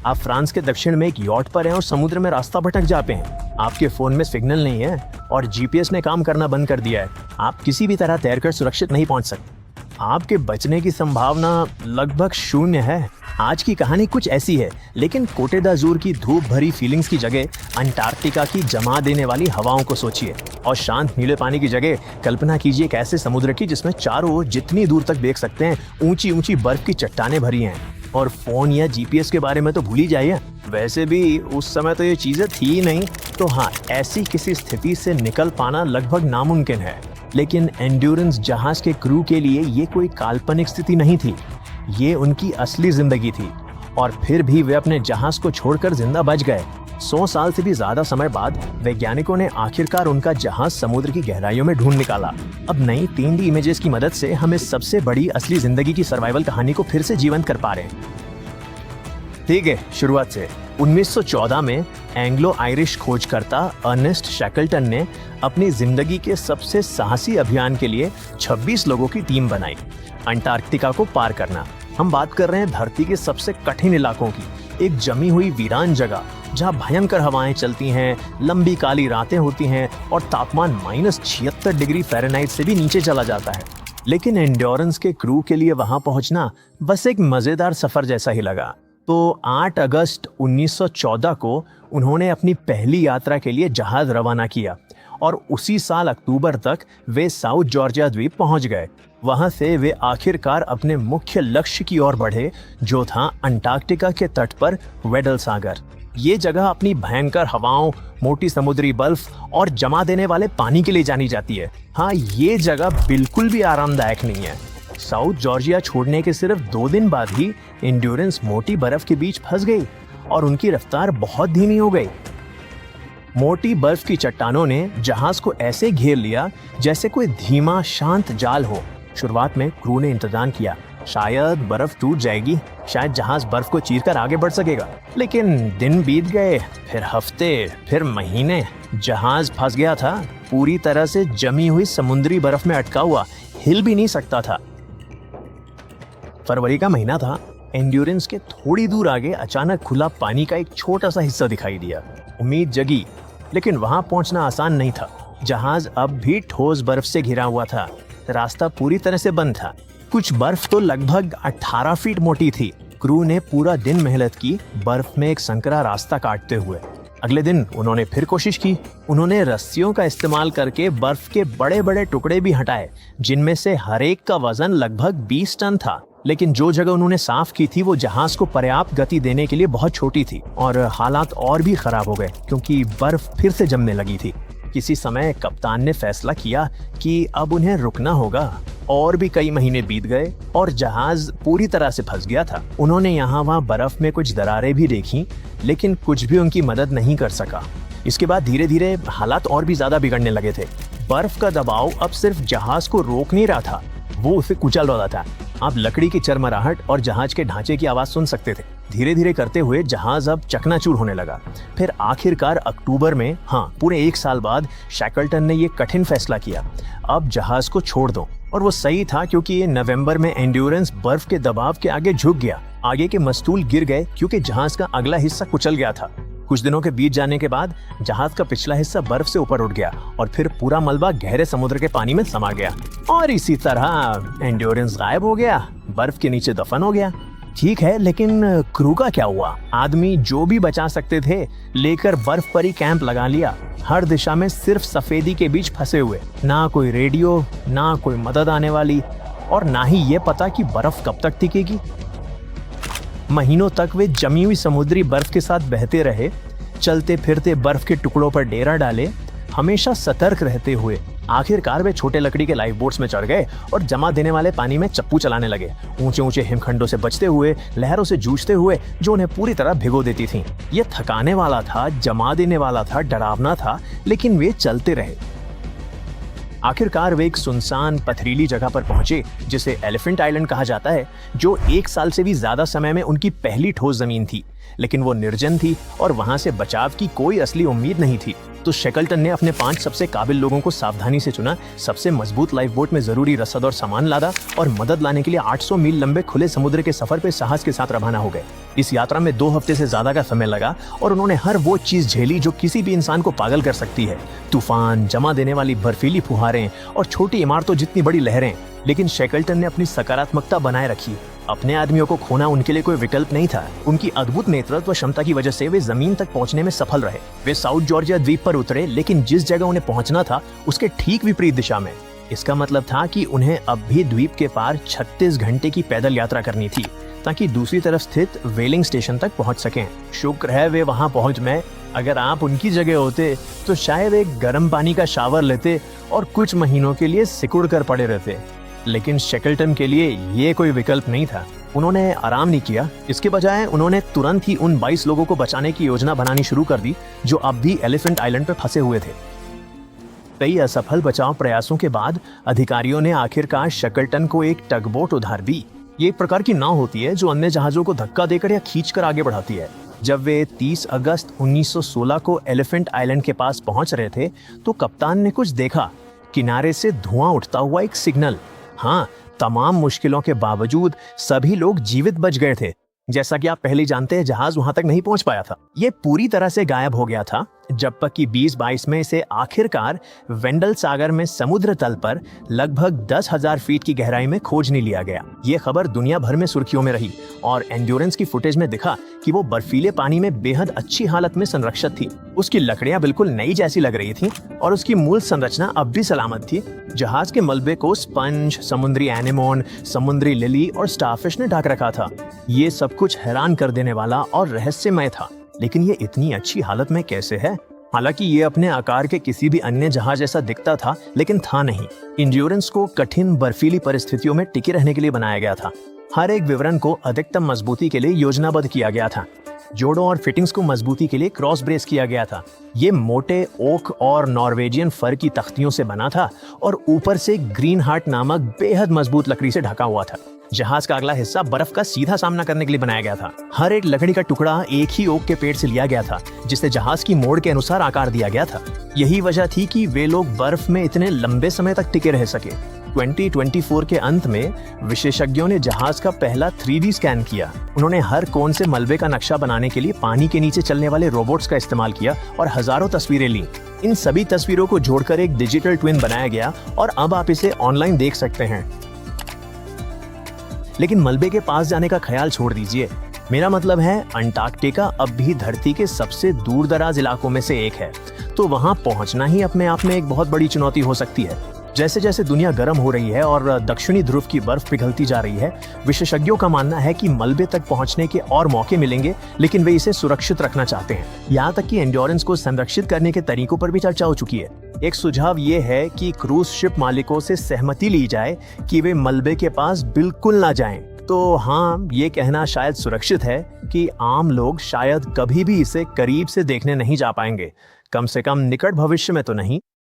आप फ्रांस के दक्षिण में एक यॉट पर हैं और समुद्र में रास्ता भटक जाते हैं। आपके फोन में सिग्नल नहीं है और जीपीएस ने काम करना बंद कर दिया है। आप किसी भी तरह तैरकर सुरक्षित नहीं पहुंच सकते। आपके बचने की संभावना लगभग शून्य है। आज की कहानी कुछ ऐसी है, लेकिन कोटे d'Azur की धूप भरी फीलिंग्स की जगह अंटार्कटिका की जमा देने वाली हवाओं को सोचिए और शांत नीले पानी की जगह कल्पना कीजिए एक ऐसे समुद्र की जिसमें चारों ओर जितनी दूर तक देख सकते हैं ऊंची ऊंची बर्फ की चट्टानें भरी हैं। और फोन या जीपीएस के बारे में तो भूल ही जाइए। वैसे भी उस समय तो ये चीजें थी ही नहीं। तो हाँ, ऐसी किसी स्थिति से निकल पाना लगभग नामुमकिन है। लेकिन एंड्योरेंस जहाज के क्रू के लिए ये कोई काल्पनिक स्थिति नहीं थी, ये उनकी असली जिंदगी थी। और फिर भी वे अपने जहाज को छोड़कर जिंदा बच गए। 100 साल से भी ज्यादा समय बाद वैज्ञानिकों ने आखिरकार उनका जहाज समुद्र की गहराइयों में ढूंढ निकाला। अब नई 3D इमेजेस की मदद से हम इस सबसे बड़ी असली जिंदगी की सर्वाइवल कहानी को फिर से जीवंत कर पा रहे हैं। ठीक है, शुरुआत से 1914 में एंग्लो आयरिश खोजकर्ता अर्नेस्ट शैकल्टन ने अपनी जिंदगी के सबसे साहसी अभियान के लिए 26 लोगों की टीम बनाई। अंटार्कटिका को पार करना। हम बात कर रहे हैं धरती के सबसे कठिन इलाकों की, एक जमी हुई वीरान जगह जहां भयंकर हवाएं चलती हैं, लंबी काली रातें होती हैं और तापमान -76 डिग्री फ़ारेनहाइट से भी नीचे चला जाता है। लेकिन एंड्योरेंस के क्रू के लिए वहां पहुंचना बस एक मजेदार सफर जैसा ही लगा। तो 8 अगस्त 1914 को उन्होंने अपनी पहली यात्रा के लिए जहाज रवाना किया और उसी साल अक्टूबर तक वे साउथ जॉर्जिया द्वीप पहुंच गए। वहां से वे आखिरकार अपने मुख्य लक्ष्य की ओर बढ़े, जो था अंटार्कटिका के तट पर वेडल सागर। ये जगह अपनी भयंकर हवाओं, मोटी समुद्री बर्फ और जमा देने वाले पानी के लिए जानी जाती है। हाँ, ये जगह बिल्कुल भी आरामदायक नहीं है। साउथ जॉर्जिया छोड़ने के सिर्फ 2 दिन बाद ही एंड्योरेंस मोटी बर्फ के बीच फंस गई और उनकी रफ्तार बहुत धीमी हो गई। मोटी बर्फ की चट्टानों ने जहाज को ऐसे घेर लिया जैसे कोई धीमा शांत जाल हो। शुरुआत में क्रू ने इंतजार किया, शायद बर्फ टूट जाएगी, शायद जहाज बर्फ को चीरकर आगे बढ़ सकेगा। लेकिन दिन बीत गए, फिर हफ्ते, फिर महीने। जहाज फंस गया था, पूरी तरह से जमी हुई समुद्री बर्फ में अटका हुआ, हिल भी नहीं सकता था। फरवरी का महीना था। एंड्योरेंस के थोड़ी दूर आगे अचानक खुला पानी का एक छोटा सा हिस्सा दिखाई दिया। उम्मीद जगी, लेकिन वहां पहुंचना आसान नहीं था। जहाज अब भी ठोस बर्फ से घिरा हुआ था, रास्ता पूरी तरह से बंद था। कुछ बर्फ तो लगभग 18 फीट मोटी थी। क्रू ने पूरा दिन मेहनत की, बर्फ में एक संकरा रास्ता काटते हुए। अगले दिन उन्होंने फिर कोशिश की। उन्होंने रस्सियों का इस्तेमाल करके बर्फ के बड़े बड़े टुकड़े भी हटाए, जिनमें से हर एक का वजन लगभग 20 टन था। लेकिन जो जगह उन्होंने साफ की थी वो जहाज को पर्याप्त गति देने के लिए बहुत छोटी थी और हालात और भी खराब हो गए क्योंकि बर्फ फिर से जमने लगी थी। किसी समय कप्तान ने फैसला किया कि अब उन्हें रुकना होगा। और भी कई महीने बीत गए और जहाज पूरी तरह से फंस गया था। उन्होंने यहाँ वहाँ बर्फ में कुछ दरारें भी देखी, लेकिन कुछ भी उनकी मदद नहीं कर सका। इसके बाद धीरे धीरे हालात और भी ज्यादा बिगड़ने लगे थे। बर्फ का दबाव अब सिर्फ जहाज को रोक नहीं रहा था, वो उसे कुचल रहा था। आप लकड़ी की चरमराहट और जहाज के ढांचे की आवाज सुन सकते थे। धीरे धीरे करते हुए जहाज अब चकनाचूर होने लगा। फिर आखिरकार अक्टूबर में, हाँ, पूरे 1 साल बाद शैकल्टन ने ये कठिन फैसला किया, अब जहाज को छोड़ दो। और वो सही था, क्योंकि ये नवंबर में एंड्योरेंस बर्फ के दबाव के आगे झुक गया। आगे के मस्तूल गिर गए क्योंकि जहाज का अगला हिस्सा कुचल गया था। कुछ दिनों के बीत जाने के बाद जहाज का पिछला हिस्सा बर्फ से ऊपर उठ गया और फिर पूरा मलबा गहरे समुद्र के पानी में समा गया और इसी तरह एंड्योरेंस गायब हो गया, बर्फ के नीचे दफन हो गया। ठीक है, लेकिन क्रू का क्या हुआ? आदमी जो भी बचा सकते थे लेकर बर्फ पर ही कैंप लगा लिया, हर दिशा में सिर्फ सफेदी के बीच फंसे हुए। ना कोई रेडियो, ना कोई मदद आने वाली और ना ही ये पता कि बर्फ कब तक टिकेगी। महीनों तक वे जमी हुई समुद्री बर्फ के साथ बहते रहे, चलते फिरते बर्फ के टुकड़ों पर डेरा डाले, हमेशा सतर्क रहते हुए। आखिरकार वे छोटे लकड़ी के लाइफ बोट्स में चढ़ गए और जमा देने वाले पानी में चप्पू चलाने लगे, ऊंचे ऊंचे हिमखंडों से बचते हुए, लहरों से जूझते हुए जो उन्हें पूरी तरह भिगो देती थीं। यह थकाने वाला था, जमा देने वाला था, डरावना था, लेकिन वे चलते रहे। आखिरकार वे एक सुनसान पथरीली जगह पर पहुंचे जिसे एलिफेंट आइलैंड कहा जाता है, जो 1 साल से भी ज्यादा समय में उनकी पहली ठोस जमीन थी। लेकिन वो निर्जन थी और वहां से बचाव की कोई असली उम्मीद नहीं थी। तो शेकल्टन ने अपने 5 सबसे काबिल लोगों को सावधानी से चुना, सबसे मजबूत लाइफ बोट में जरूरी रसद और सामान लादा और मदद लाने के लिए 800 मील लंबे खुले समुद्र के सफर पे साहस के साथ रवाना हो गए। इस यात्रा में 2 हफ्ते से ज्यादा का समय लगा और उन्होंने हर वो चीज झेली जो किसी भी इंसान को पागल कर सकती है। तूफान, जमा देने वाली बर्फीली फुहारें और छोटी इमारतों जितनी बड़ी लहरें। लेकिन शेकल्टन ने अपनी सकारात्मकता बनाए रखी। अपने आदमियों को खोना उनके लिए कोई विकल्प नहीं था। उनकी अद्भुत नेतृत्व क्षमता की वजह से वे जमीन तक पहुंचने में सफल रहे। वे साउथ जॉर्जिया द्वीप पर उतरे, लेकिन जिस जगह उन्हें पहुंचना था उसके ठीक विपरीत दिशा में। इसका मतलब था कि उन्हें अब भी द्वीप के पार 36 घंटे की पैदल यात्रा करनी थी ताकि दूसरी तरफ स्थित व्हेलिंग स्टेशन तक पहुंच सकें। शुक्र है वे वहां पहुंच गए। अगर आप उनकी जगह होते तो शायद एक गर्म पानी का शावर लेते और कुछ महीनों के लिए सिकुड़ कर पड़े रहते। लेकिन शेकल्टन के लिए ये कोई विकल्प नहीं था। उन्होंने आराम नहीं किया। इसके बजाय उन्होंने तुरंत ही उन 22 लोगों को बचाने की योजना बनानी शुरू कर दी जो अब भी एलिफेंट आइलैंड पर फंसे हुए थे। कई असफल बचाव प्रयासों के बाद अधिकारियों ने आखिरकार शेकल्टन को एक टगबोट उधार दी। ये एक प्रकार की नाव होती है जो अन्य जहाजों को धक्का देकर या खींचकर आगे बढ़ाती है। जब वे 30 अगस्त 1916 को एलिफेंट आइलैंड के पास पहुंच रहे थे तो कप्तान ने कुछ देखा। किनारे से धुआं उठता हुआ एक सिग्नल। हाँ, तमाम मुश्किलों के बावजूद सभी लोग जीवित बच गए थे। जैसा कि आप पहले जानते हैं, जहाज वहां तक नहीं पहुंच पाया था। ये पूरी तरह से गायब हो गया था जब तक कि 2022 में इसे आखिरकार वेंडल सागर में समुद्र तल पर लगभग 10,000 फीट की गहराई में खोज नहीं लिया गया। ये खबर दुनिया भर में सुर्खियों में रही और एंड्योरेंस की फुटेज में दिखा कि वो बर्फीले पानी में बेहद अच्छी हालत में संरक्षित थी। उसकी लकड़ियां बिल्कुल नई जैसी लग रही थी और उसकी मूल संरचना अब भी सलामत थी। जहाज के मलबे को स्पंज, समुद्री एनेमोन, समुद्री लिली और स्टारफिश ने ढक रखा था। ये सब कुछ हैरान कर देने वाला और रहस्यमय था। लेकिन ये इतनी अच्छी हालत में कैसे है? हालांकि ये अपने आकार के किसी भी अन्य जहाज जैसा दिखता था, लेकिन था नहीं। एंड्योरेंस को कठिन बर्फीली परिस्थितियों में टिके रहने के लिए बनाया गया था। हर एक विवरण को अधिकतम मजबूती के लिए योजनाबद्ध किया गया था। जोड़ों और फिटिंग्स को मजबूती के लिए क्रॉस ब्रेस किया गया था। ये मोटे ओक और नॉर्वेजियन फर की तख्तियों से बना था और ऊपर से ग्रीन हार्ट नामक बेहद मजबूत लकड़ी से ढका हुआ था। जहाज का अगला हिस्सा बर्फ का सीधा सामना करने के लिए बनाया गया था। हर एक लकड़ी का टुकड़ा एक ही ओक के पेड़ से लिया गया था, जिसे जहाज की मोड़ के अनुसार आकार दिया गया था। यही वजह थी कि वे लोग बर्फ में इतने लंबे समय तक टिके रह सके। 2024 के अंत में विशेषज्ञों ने जहाज का पहला 3D स्कैन किया। उन्होंने हर कोन से मलबे का नक्शा बनाने के लिए पानी के नीचे चलने वाले रोबोट्स का इस्तेमाल किया और हजारों तस्वीरें ली। इन सभी तस्वीरों को जोड़कर एक डिजिटल ट्विन बनाया गया और अब आप इसे ऑनलाइन देख सकते हैं। लेकिन मलबे के पास जाने का ख्याल छोड़ दीजिए। मेरा मतलब है, अंटार्कटिका अब भी धरती के सबसे दूर दराज इलाकों में से एक है, तो वहां पहुंचना ही अपने आप में एक बहुत बड़ी चुनौती हो सकती है। जैसे जैसे दुनिया गर्म हो रही है और दक्षिणी ध्रुव की बर्फ पिघलती जा रही है, विशेषज्ञों का मानना है कि मलबे तक पहुंचने के और मौके मिलेंगे, लेकिन वे इसे सुरक्षित रखना चाहते हैं। यहाँ तक कि एंड्योरेंस को संरक्षित करने के तरीकों पर भी चर्चा हो चुकी है। एक सुझाव ये है कि क्रूज शिप मालिकों से सहमति ली जाए कि वे मलबे के पास बिल्कुल ना जाएं। तो हाँ, ये कहना शायद सुरक्षित है कि आम लोग शायद कभी भी इसे करीब से देखने नहीं जा पाएंगे, कम से कम निकट भविष्य में तो नहीं।